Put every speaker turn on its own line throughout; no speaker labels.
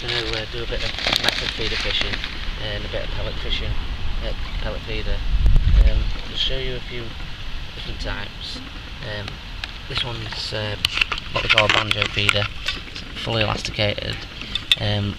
just going to do a bit of method feeder fishing and a bit of pellet fishing, pellet feeder. Just show you a few different types. This one's what we call a banjo feeder, it's fully elasticated.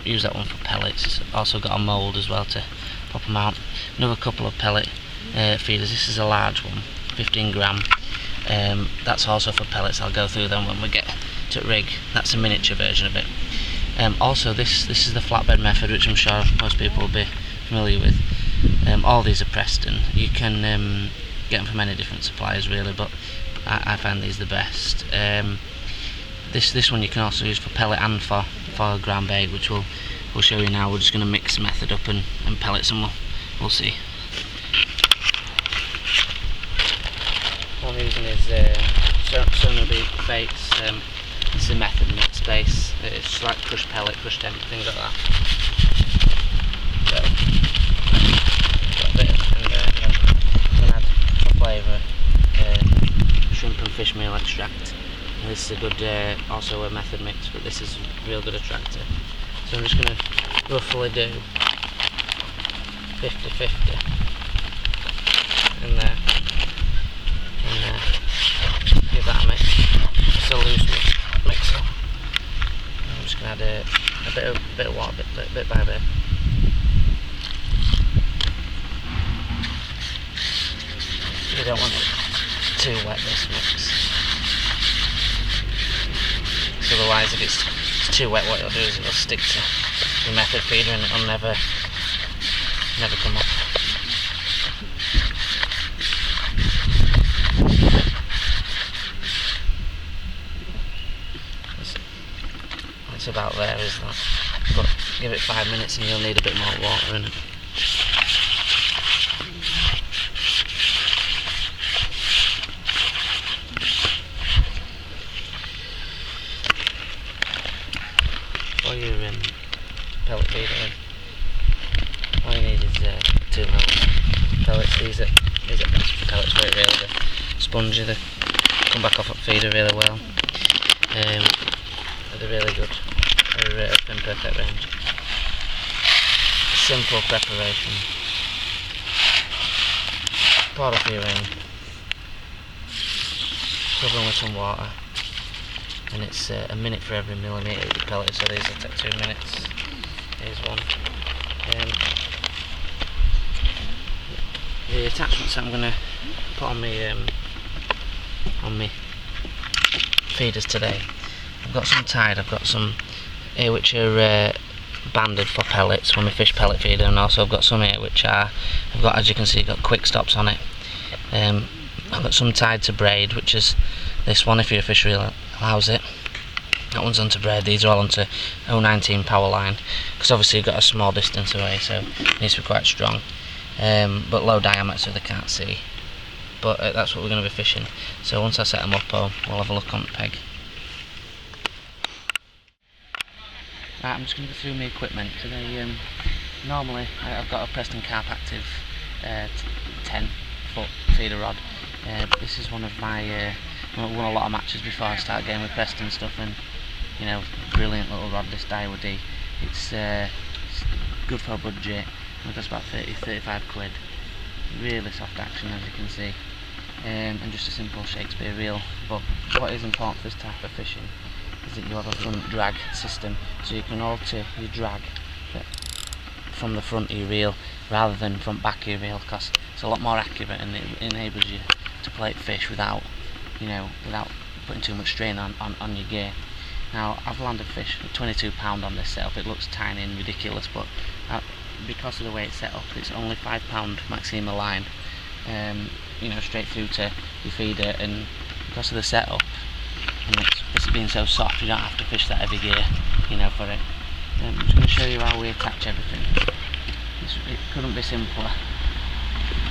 Use that one for pellets. It's also got a mould as well to pop them out. Another couple of pellet feeders. This is a large one, 15 gram. That's also for pellets. I'll go through them when we get to rig. That's a miniature version of it. Also this is the flatbed method, which I'm sure most people will be familiar with. All these are Preston. You can get them from many different suppliers really, but I find these the best. This one you can also use for pellet and for ground bait, which we'll show you now. We're just going to mix the method up and pellets, and we'll see. What I'm using is Sono baits. It's a method mix base. It's like crushed pellet, crushed tent, things like that. So, got a bit, and I'm going to add for flavour shrimp and fish meal extract. And this is a good, also a method mix, but this is a real good attractor. So I'm just going to roughly do 50-50 in there, and give that a mix. It's a loose mixer. I'm just going to add a bit of water, bit by bit. You don't want it too wet, this mix. So otherwise, if it's too wet, what it'll do is it'll stick to the method feeder and it'll never come off. It's about there, isn't it? But give it 5 minutes and you'll need a bit more water in it. For your pellet feeder in, all you need is 2 mils pellets. These are best for pellets for it really. They're spongy, they come back off at feeder really well. They're really good. They're in perfect range. Simple preparation. Pour off your ring, cover them with some water, and it's a minute for every millimetre of the pellet, so these will take 2 minutes. Here's one. The attachments I'm going to put on my feeders today. I've got some tied, I've got some here which are banded for pellets for my fish pellet feeder, and also I've got some here which are, I've got, as you can see, got quick stops on it. I've got some tied to braid, which is this one if your fishery allows it. That one's onto braid. These are all onto 019 power line, because obviously you've got a small distance away, so it needs to be quite strong, but low diameter so they can't see. But that's what we're going to be fishing. So once I set them up, we'll have a look on the peg. Right, I'm just going to go through my equipment today. Normally I've got a Preston Carp Active 10 foot feeder rod. This is one of my, I've won a lot of matches before I start getting with Preston stuff, and you know, brilliant little rod, this Daiwa D. It's good for a budget. It costs about 30-35 quid. Really soft action, as you can see, and just a simple Shakespeare reel. But what is important for this type of fishing is that you have a front drag system, so you can alter your drag from the front of your reel rather than from back of your reel, because it's a lot more accurate and it enables you to plate fish without putting too much strain on your gear. Now, I've landed fish for £22 on this setup. It looks tiny and ridiculous, but because of the way it's set up, it's only £5 Maxima line, you know, straight through to your feeder, and because of the setup and it's being so soft, you don't have to fish that heavy gear, you know, for it. I'm just going to show you how we attach everything. It couldn't be simpler,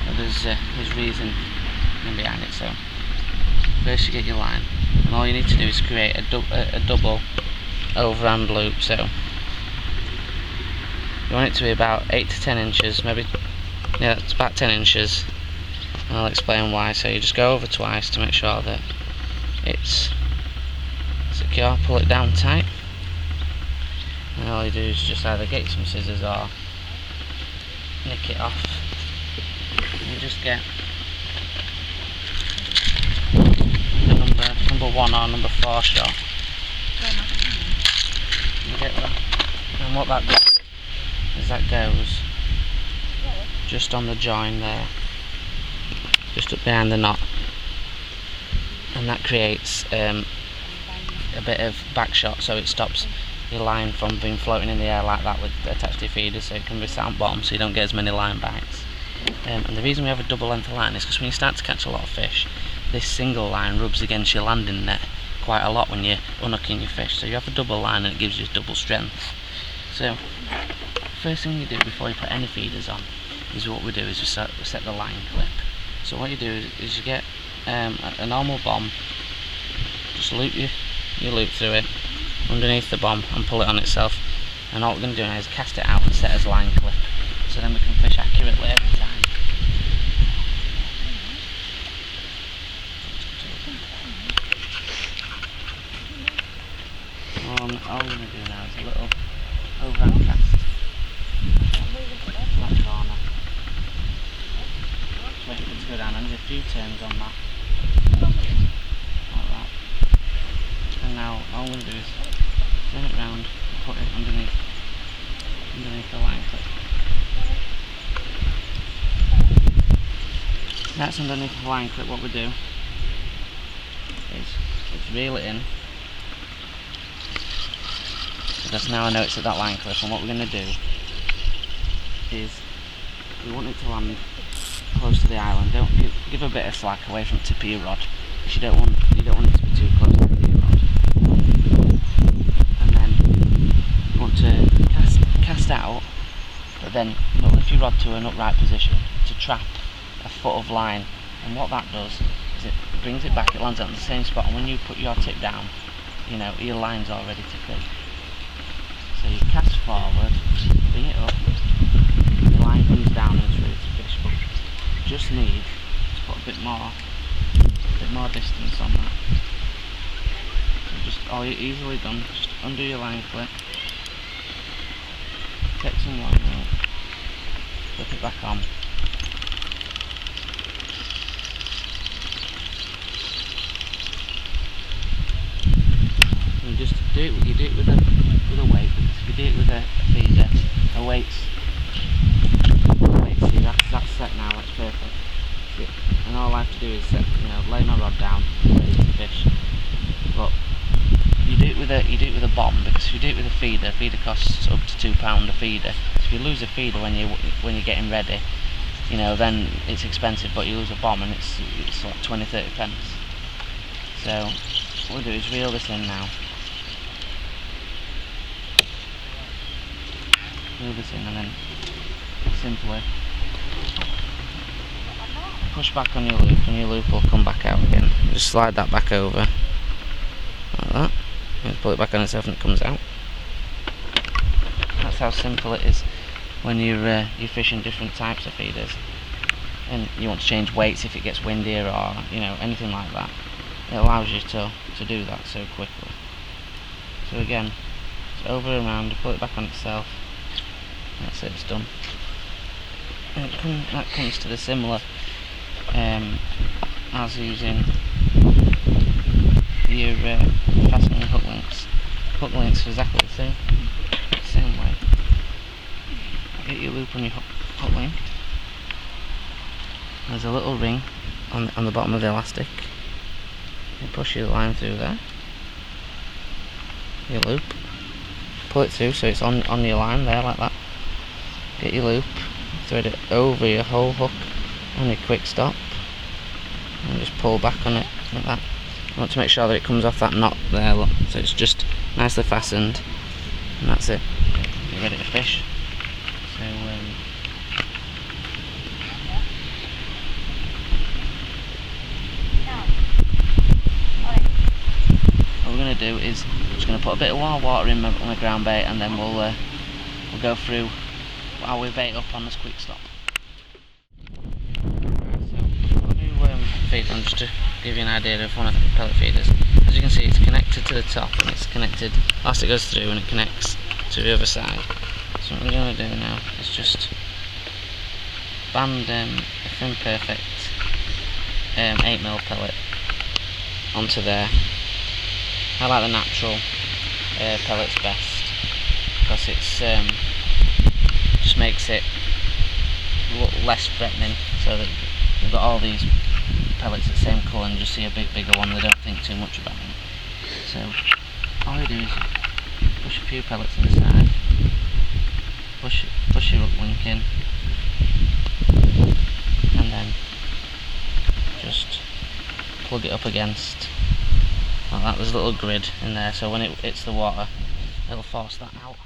but there's reason behind it. So first you get your line, and all you need to do is create a double overhand loop. So you want it to be about 8 to 10 inches, maybe, yeah, it's about 10 inches, and I'll explain why. So you just go over twice to make sure that it's secure, pull it down tight, and all all you do is just either get some scissors or nick it off. You just get the number 1 or number 4 shot. You get that? And what that does is that goes just on the join there, just up behind the knot, and that creates a bit of back shot, so it stops your line from being floating in the air like that with attached to your feeder, so it can be sat on bottom so you don't get as many line bites. And the reason we have a double length of line is because when you start to catch a lot of fish, this single line rubs against your landing net quite a lot when you're unhooking your fish, so you have a double line and it gives you double strength. So first thing you do before you put any feeders on is what we do is we set the line clip. So what you do is you get a normal bomb, just loop your loop through it underneath the bomb and pull it on itself, and all we're going to do now is cast it out and set as line clip, so then we can fish accurately every time. All we're going to do now is a little overhand cast that corner. Just wait for it to go down, and there's a few turns on that, like that. And now all I'm going to do is turn it round and put it underneath the line clip. That's underneath the line clip. What we do is reel it in, because now I know it's at that line clip, and what we're going to do is we want it to land close to the island. Don't give a bit of slack away from the tip of your rod, because you don't want it to be too close to the tip of your rod. And then you want to cast out, but then lift your rod to an upright position to trap a foot of line. And what that does is it brings it back, it lands on the same spot, and when you put your tip down, you know, your line's all ready to clip. So you cast forward, bring it up, the line comes down and it's ready to fish, but you just need to put a bit more distance on that. So just all easily done, just undo your line clip, take some line out, flip it back on. You just do it with a weight, because if you do it with a feeder, a weight's see that's set now, that's perfect. See, and all I have to do is lay my rod down, ready to fish. But you do it with a bomb, because if you do it with a feeder costs up to £2 a feeder. So if you lose a feeder when you're getting ready, then it's expensive. But you lose a bomb and it's like 20-30 pence. So what we'll do is reel this in now. Reel this in and then simply push back on your loop, and your loop will come back out again. Just slide that back over like that, and pull it back on itself and it comes out. That's how simple it is when you're fishing different types of feeders and you want to change weights if it gets windier or anything like that. It allows you to do that so quickly. So again, it's over and around, pull it back on itself. That's it, it's done. And that comes to the similar as using your fastening hook links. Hook links are exactly the same way. Get your loop on your hook link. There's a little ring on the bottom of the elastic. You push your line through there. Your loop. Pull it through so it's on your line there like that. Get your loop, thread it over your whole hook on your quick stop, and just pull back on it like that. You want to make sure that it comes off that knot there, look, so it's just nicely fastened, and that's it. You're ready to fish. So what we're going to do is we're just going to put a bit of warm water in my ground bait, and then we'll go through how we bait up on this quick stop. So I'll do feed one just to give you an idea of one of the pellet feeders. As you can see, it's connected to the top, and it's connected, elastic goes through and it connects to the other side. So what I'm going to do now is just band a thin perfect 8mm pellet onto there. I like the natural pellets best because it's just makes it look less threatening, so that you've got all these pellets the same colour and just see a bigger one. They don't think too much about them. So all you do is push a few pellets inside, push your hook link in, and then just plug it up against like that. There's a little grid in there, so when it hits the water it'll force that out.